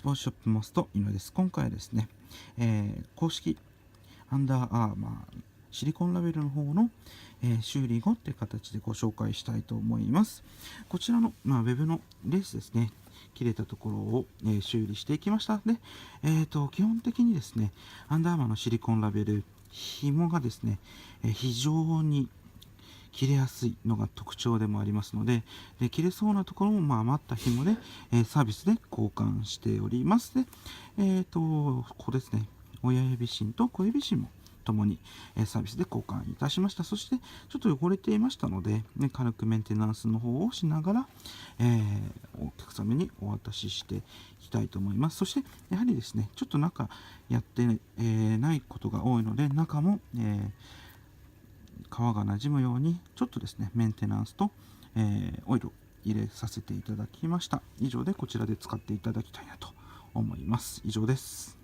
ポーツショップマスト井上です。今回はですね、公式アンダーアーマーシリコンラベルの方の、修理後っていう形でご紹介したいと思います。こちらの、ウェブのレースですね、切れたところを、修理していきました。で、基本的にですね、アンダーアーマーのシリコンラベル、紐がですね、非常に切れやすいのが特徴でもありますので、切れそうなところも余った紐で、サービスで交換しております。で、ここですね、親指芯と小指芯もともにサービスで交換いたしました。そして、ちょっと汚れていましたので、軽くメンテナンスの方をしながら、お客様にお渡ししていきたいと思います。そして、やはりですね、ちょっと中やって、ないことが多いので、中も、皮が馴染むようにちょっとですねメンテナンスと、オイルを入れさせていただきました。以上でこちらで使っていただきたいなと思います。以上です。